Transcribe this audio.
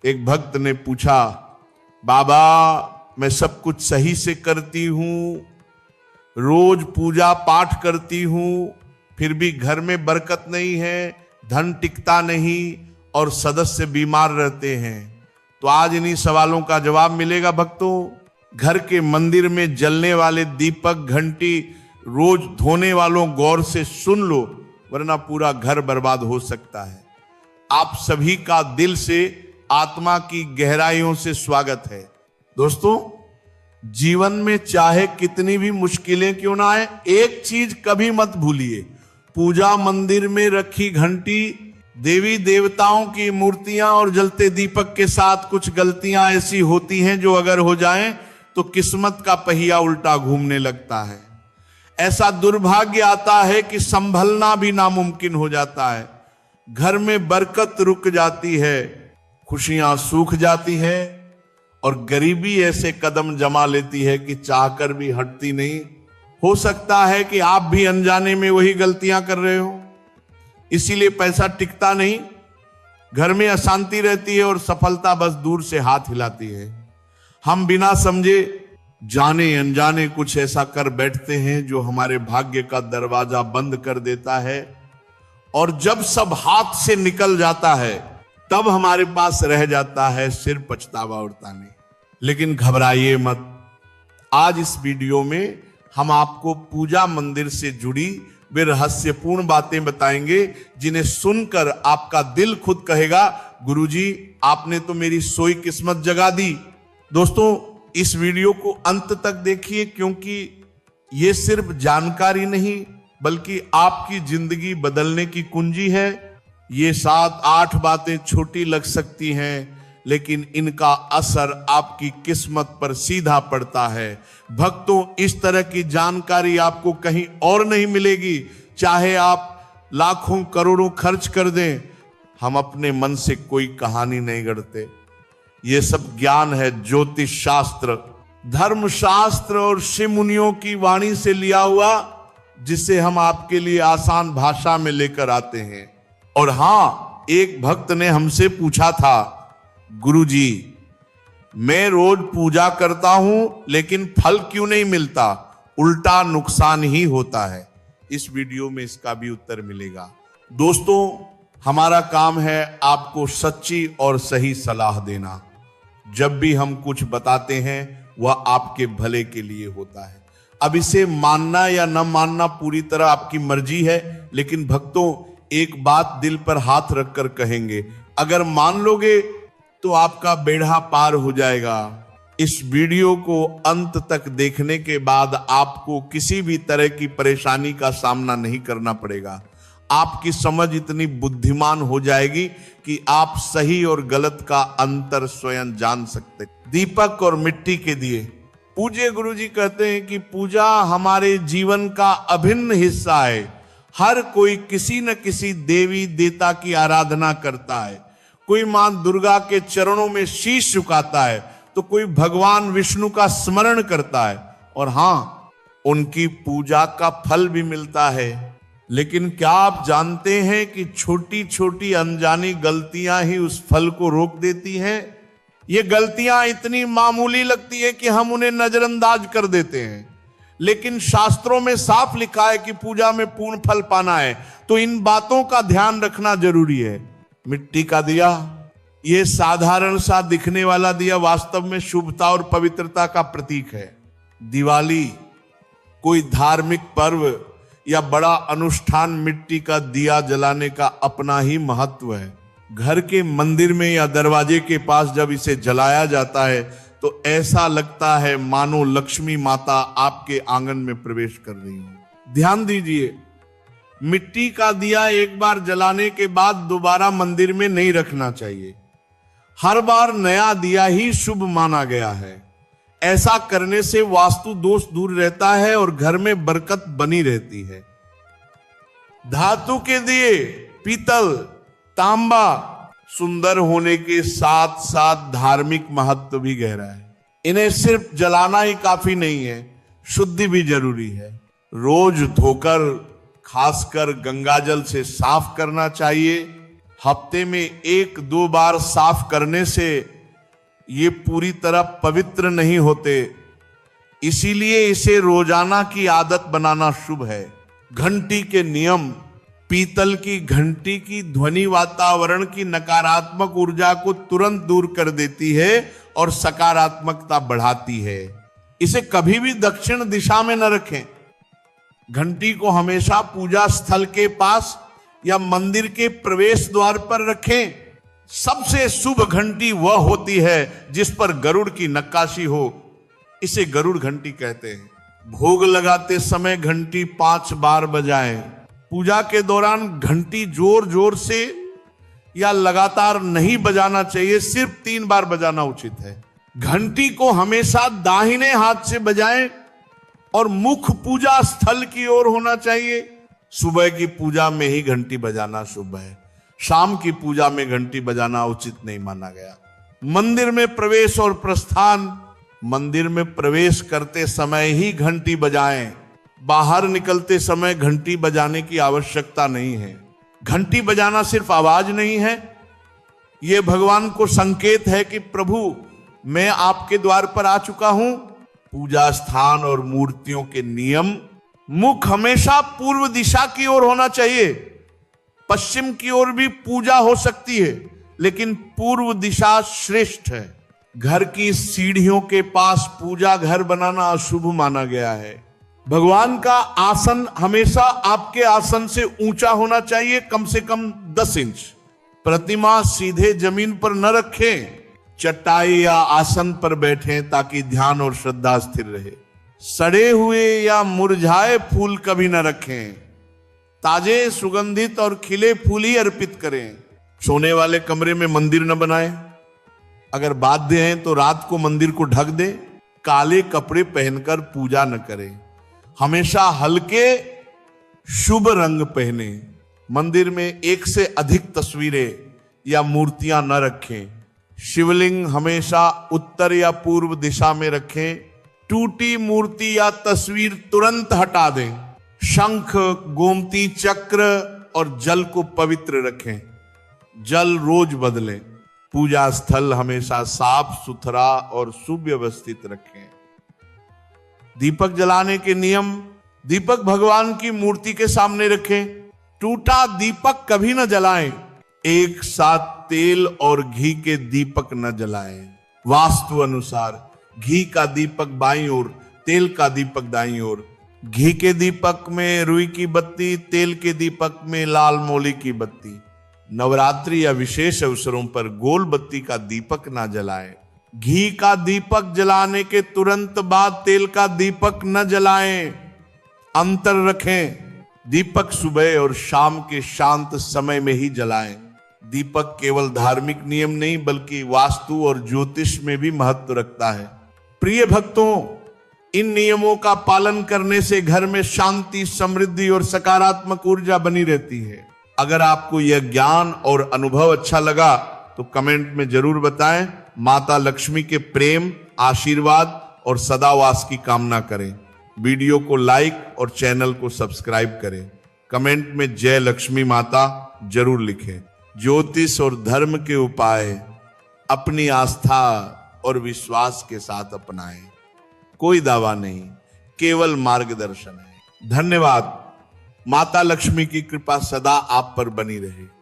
एक भक्त ने पूछा, बाबा मैं सब कुछ सही से करती हूं, रोज पूजा पाठ करती हूं, फिर भी घर में बरकत नहीं है, धन टिकता नहीं और सदस्य बीमार रहते हैं। तो आज इन्हीं सवालों का जवाब मिलेगा भक्तों। घर के मंदिर में जलने वाले दीपक घंटी रोज धोने वालों गौर से सुन लो, वरना पूरा घर बर्बाद हो सकता है। आप सभी का दिल से आत्मा की गहराइयों से स्वागत है। दोस्तों, जीवन में चाहे कितनी भी मुश्किलें क्यों ना आए, एक चीज कभी मत भूलिए, पूजा मंदिर में रखी घंटी, देवी देवताओं की मूर्तियां और जलते दीपक के साथ कुछ गलतियां ऐसी होती हैं जो अगर हो जाएं तो किस्मत का पहिया उल्टा घूमने लगता है। ऐसा दुर्भाग्य आता है कि संभलना भी नामुमकिन हो जाता है। घर में बरकत रुक जाती है, खुशियां सूख जाती है और गरीबी ऐसे कदम जमा लेती है कि चाहकर भी हटती नहीं। हो सकता है कि आप भी अनजाने में वही गलतियां कर रहे हो, इसीलिए पैसा टिकता नहीं, घर में अशांति रहती है और सफलता बस दूर से हाथ हिलाती है। हम बिना समझे जाने अनजाने कुछ ऐसा कर बैठते हैं जो हमारे भाग्य का दरवाजा बंद कर देता है, और जब सब हाथ से निकल जाता है तब हमारे पास रह जाता है सिर्फ पछतावा और ताने। लेकिन घबराइए मत, आज इस वीडियो में हम आपको पूजा मंदिर से जुड़ी वे रहस्यपूर्ण बातें बताएंगे जिन्हें सुनकर आपका दिल खुद कहेगा, गुरुजी आपने तो मेरी सोई किस्मत जगा दी। दोस्तों, इस वीडियो को अंत तक देखिए, क्योंकि यह सिर्फ जानकारी नहीं बल्कि आपकी जिंदगी बदलने की कुंजी है। ये 7-8 बातें छोटी लग सकती हैं, लेकिन इनका असर आपकी किस्मत पर सीधा पड़ता है। भक्तों, इस तरह की जानकारी आपको कहीं और नहीं मिलेगी, चाहे आप लाखों करोड़ों खर्च कर दें। हम अपने मन से कोई कहानी नहीं गढ़ते, ये सब ज्ञान है ज्योतिष शास्त्र, धर्म शास्त्र और ऋषि मुनियों की वाणी से लिया हुआ, जिसे हम आपके लिए आसान भाषा में लेकर आते हैं। और हां, एक भक्त ने हमसे पूछा था, गुरुजी मैं रोज पूजा करता हूं लेकिन फल क्यों नहीं मिलता, उल्टा नुकसान ही होता है। इस वीडियो में इसका भी उत्तर मिलेगा। दोस्तों, हमारा काम है आपको सच्ची और सही सलाह देना। जब भी हम कुछ बताते हैं वह आपके भले के लिए होता है। अब इसे मानना या न मानना पूरी तरह आपकी मर्जी है, लेकिन भक्तों एक बात दिल पर हाथ रखकर कहेंगे, अगर मान लोगे तो आपका बेड़ा पार हो जाएगा। इस वीडियो को अंत तक देखने के बाद आपको किसी भी तरह की परेशानी का सामना नहीं करना पड़ेगा। आपकी समझ इतनी बुद्धिमान हो जाएगी कि आप सही और गलत का अंतर स्वयं जान सकते। दीपक और मिट्टी के दिए। पूज्य गुरुजी कहते हैं कि पूजा हमारे जीवन का अभिन्न हिस्सा है। हर कोई किसी न किसी देवी देवता की आराधना करता है। कोई मां दुर्गा के चरणों में शीश झुकाता है, तो कोई भगवान विष्णु का स्मरण करता है, और हां, उनकी पूजा का फल भी मिलता है। लेकिन क्या आप जानते हैं कि छोटी छोटी अनजानी गलतियां ही उस फल को रोक देती हैं? ये गलतियां इतनी मामूली लगती है कि हम उन्हें नजरअंदाज कर देते हैं, लेकिन शास्त्रों में साफ लिखा है कि पूजा में पूर्ण फल पाना है, तो इन बातों का ध्यान रखना जरूरी है। मिट्टी का दिया, यह साधारण सा दिखने वाला दिया वास्तव में शुभता और पवित्रता का प्रतीक है। दिवाली कोई धार्मिक पर्व या बड़ा अनुष्ठान मिट्टी का दिया जलाने का अपना ही महत्व है। घर के मंदिर में या दरवाजे के पास जब इसे जलाया जाता है तो ऐसा लगता है मानो लक्ष्मी माता आपके आंगन में प्रवेश कर रही हो। ध्यान दीजिए, मिट्टी का दिया एक बार जलाने के बाद दोबारा मंदिर में नहीं रखना चाहिए। हर बार नया दिया ही शुभ माना गया है। ऐसा करने से वास्तु दोष दूर रहता है और घर में बरकत बनी रहती है। धातु के दिए, पीतल, तांबा सुंदर होने के साथ साथ धार्मिक महत्व भी गहरा है। इन्हें सिर्फ जलाना ही काफी नहीं है, शुद्धि भी जरूरी है। रोज धोकर खासकर गंगाजल से साफ करना चाहिए। हफ्ते में 1-2 बार साफ करने से ये पूरी तरह पवित्र नहीं होते, इसीलिए इसे रोजाना की आदत बनाना शुभ है। घंटी के नियम। पीतल की घंटी की ध्वनि वातावरण की नकारात्मक ऊर्जा को तुरंत दूर कर देती है और सकारात्मकता बढ़ाती है। इसे कभी भी दक्षिण दिशा में न रखें। घंटी को हमेशा पूजा स्थल के पास या मंदिर के प्रवेश द्वार पर रखें। सबसे शुभ घंटी वह होती है जिस पर गरुड़ की नक्काशी हो, इसे गरुड़ घंटी कहते हैं। भोग लगाते समय घंटी 5 बार बजाएं। पूजा के दौरान घंटी जोर जोर से या लगातार नहीं बजाना चाहिए, सिर्फ 3 बार बजाना उचित है। घंटी को हमेशा दाहिने हाथ से बजाएं और मुख पूजा स्थल की ओर होना चाहिए। सुबह की पूजा में ही घंटी बजाना शुभ है, शाम की पूजा में घंटी बजाना उचित नहीं माना गया। मंदिर में प्रवेश और प्रस्थान। मंदिर में प्रवेश करते समय ही घंटी बजाएं, बाहर निकलते समय घंटी बजाने की आवश्यकता नहीं है। घंटी बजाना सिर्फ आवाज नहीं है, यह भगवान को संकेत है कि प्रभु मैं आपके द्वार पर आ चुका हूं। पूजा स्थान और मूर्तियों के नियम। मुख हमेशा पूर्व दिशा की ओर होना चाहिए। पश्चिम की ओर भी पूजा हो सकती है, लेकिन पूर्व दिशा श्रेष्ठ है। घर की सीढ़ियों के पास पूजा घर बनाना अशुभ माना गया है। भगवान का आसन हमेशा आपके आसन से ऊंचा होना चाहिए, कम से कम 10 इंच। प्रतिमा सीधे जमीन पर न रखें, चटाई या आसन पर बैठें ताकि ध्यान और श्रद्धा स्थिर रहे। सड़े हुए या मुरझाए फूल कभी न रखें। ताजे सुगंधित और खिले फूल ही अर्पित करें। सोने वाले कमरे में मंदिर न बनाएं। अगर बाध्य हैं तो रात को मंदिर को ढक दें। काले कपड़े पहनकर पूजा न करें। हमेशा हल्के शुभ रंग पहने। मंदिर में 1 से अधिक तस्वीरें या मूर्तियां न रखें। शिवलिंग हमेशा उत्तर या पूर्व दिशा में रखें। टूटी मूर्ति या तस्वीर तुरंत हटा दें। शंख, गोमती चक्र और जल को पवित्र रखें। जल रोज बदलें। पूजा स्थल हमेशा साफ सुथरा और सुव्यवस्थित रखें। दीपक जलाने के नियम। दीपक भगवान की मूर्ति के सामने रखें। टूटा दीपक कभी न जलाएं। एक साथ तेल और घी के दीपक न जलाएं। वास्तु अनुसार घी का दीपक बाईं ओर, तेल का दीपक दाईं ओर। घी के दीपक में रुई की बत्ती, तेल के दीपक में लाल मोली की बत्ती। नवरात्रि या विशेष अवसरों पर गोल बत्ती का दीपक ना जलाएं। घी का दीपक जलाने के तुरंत बाद तेल का दीपक न जलाएं। अंतर रखें। दीपक सुबह और शाम के शांत समय में ही जलाएं। दीपक केवल धार्मिक नियम नहीं बल्कि वास्तु और ज्योतिष में भी महत्व रखता है। प्रिय भक्तों, इन नियमों का पालन करने से घर में शांति, समृद्धि और सकारात्मक ऊर्जा बनी रहती है। अगर आपको यह ज्ञान और अनुभव अच्छा लगा तो कमेंट में जरूर बताएं। माता लक्ष्मी के प्रेम, आशीर्वाद और सदावास की कामना करें। वीडियो को लाइक और चैनल को सब्सक्राइब करें। कमेंट में जय लक्ष्मी माता जरूर लिखें। ज्योतिष और धर्म के उपाय अपनी आस्था और विश्वास के साथ अपनाएं। कोई दावा नहीं, केवल मार्गदर्शन है। धन्यवाद। माता लक्ष्मी की कृपा सदा आप पर बनी रहे।